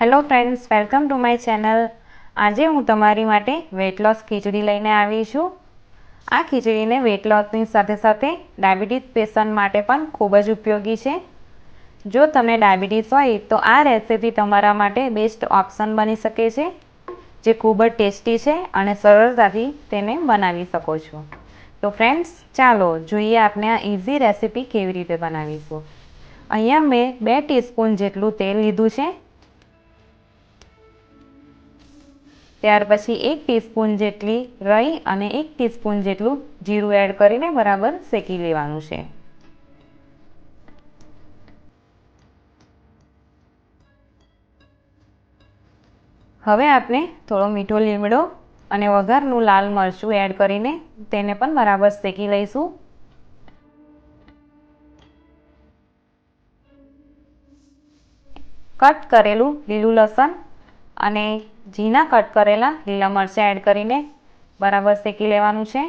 Hello friends, welcome to my channel. આજે હું તમારી માટે વેટ લોસ ખીચડી લઈને આવી છું। આ ખીચડીને વેટ લોસની સાથે સાથે ડાયાબિટીસ પેશન્ટ માટે પણ ખૂબ જ ઉપયોગી છે। જો તમને ડાયાબિટીસ હોય તો આ રેસીપી તમારા માટે બેસ્ટ ઓપ્શન બની શકે છે, જે ખૂબ જ ટેસ્ટી છે અને સરળતાથી તેને બનાવી શકો છો। તો ફ્રેન્ડ્સ, ચાલો જોઈએ આપણે આ ઇઝી રેસીપી કેવી રીતે બનાવીશું। અહીંયા મેં 2 ટીસ્પૂન જેટલું તેલ લીધું છે। ત્યાર પછી 1 ટીસ્પૂન જેટલી રાઈ અને 1 ટીસ્પૂન જેટલું જીરું એડ કરીને બરાબર શેકી લેવાનું છે। હવે આપણે થોડો મીઠો લીમડો અને વઘારનું લાલ મરચું એડ કરીને તેને પણ બરાબર શેકી લઈશું। કટ કરેલું લીલું લસણ અને ઝીણા કટ કરેલા લીલા મરચાં એડ કરીને બરાબર શેકી લેવાનું છે।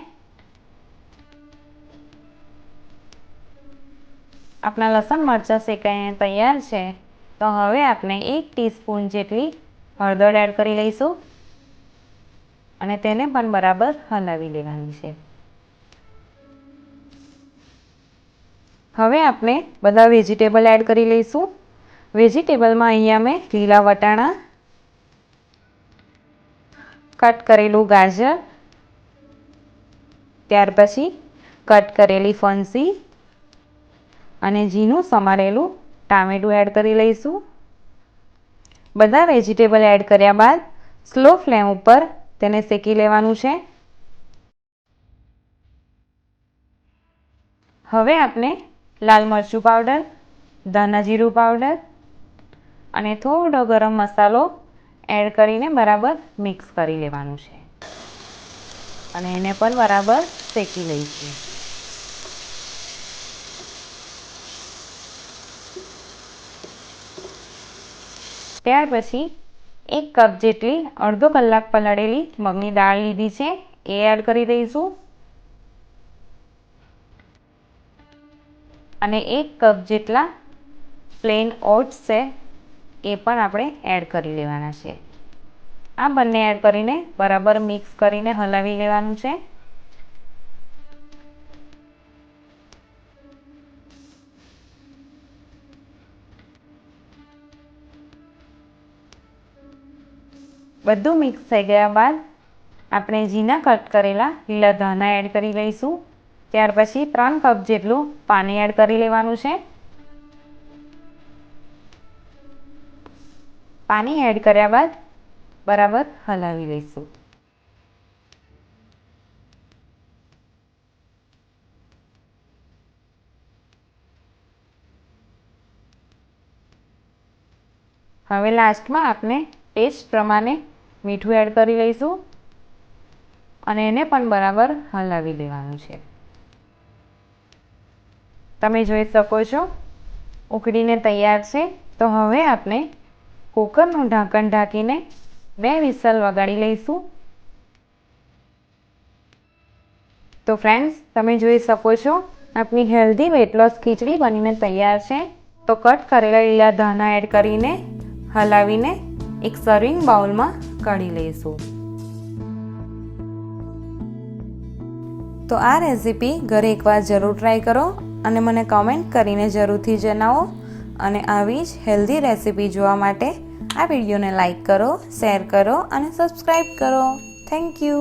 આપણા લસણ મરચાં શેકાઈને તૈયાર છે, તો હવે આપણે 1 ટીસ્પૂન જેટલી હળદર એડ કરી લઈશું અને તેને પણ બરાબર હલાવી લેવાની છે। હવે આપણે બધા વેજીટેબલ એડ કરી લઈશું। વેજીટેબલમાં અહીંયા મેં લીલા વટાણા, કટ કરેલું ગાજર, ત્યાર પછી કટ કરેલી ફણસી અને ઝીણું સમારેલું ટામેટું એડ કરી લઈશું। બધા વેજીટેબલ એડ કર્યા બાદ સ્લો ફ્લેમ ઉપર તેને શેકી લેવાનું છે। હવે આપણે લાલ મરચું પાવડર, ધાણા જીરું પાવડર અને થોડો ગરમ મસાલો એડ કરીને બરાબર મિક્સ કરી લેવાનું છે અને એને પણ બરાબર શેકી લઈશું। ત્યાર પછી 1 કપ જેટલી અડધો કલાક પલાળેલી મગની દાળ લીધી છે, એ એડ કરી દઈશું અને 1 કપ જેટલા પ્લેન ઓટ્સ છે, એ પણ આપણે એડ કરી લેવાના છે। આ બંને એડ કરીને બરાબર મિક્સ કરીને હલાવી લેવાનું છે। બધું મિક્સ થઈ ગયા બાદ આપણે ઝીણા કટ કરેલા લીલા ધાણા એડ કરી લઈશું। ત્યાર પછી 3 કપ જેટલું પાણી એડ કરી લેવાનું છે। પાણી એડ કર્યા બાદ બરાબર હલાવી લઈશું। હવે લાસ્ટમાં આપણે ટેસ્ટ પ્રમાણે મીઠું એડ કરી લઈશું અને એને પણ બરાબર હલાવી લેવાનું છે। તમે જોઈ શકો છો ઉકળીને તૈયાર છે। તો હવે આપણે કુકરનું ઢાંકણ ઢાંકીને 2 વિસલ વગાડી લઈશું। તો ફ્રેન્ડ્સ, તમે જોઈ શકો છો આપણી હેલ્ધી વેટ લોસ ખીચડી બનીને તૈયાર છે। તો કટ કરેલા લીલા ધાણા એડ કરીને હલાવીને એક સર્વિંગ બાઉલમાં કાઢી લઈશું। તો આ રેસીપી ઘરે એકવાર જરૂર ટ્રાય કરો અને મને કમેન્ટ કરીને જરૂરથી જણાવો અને આવી જ હેલ્ધી રેસીપી જોવા માટે આ વિડીયોને લાઈક કરો, શેર કરો અને સબસ્ક્રાઈબ કરો। Thank you.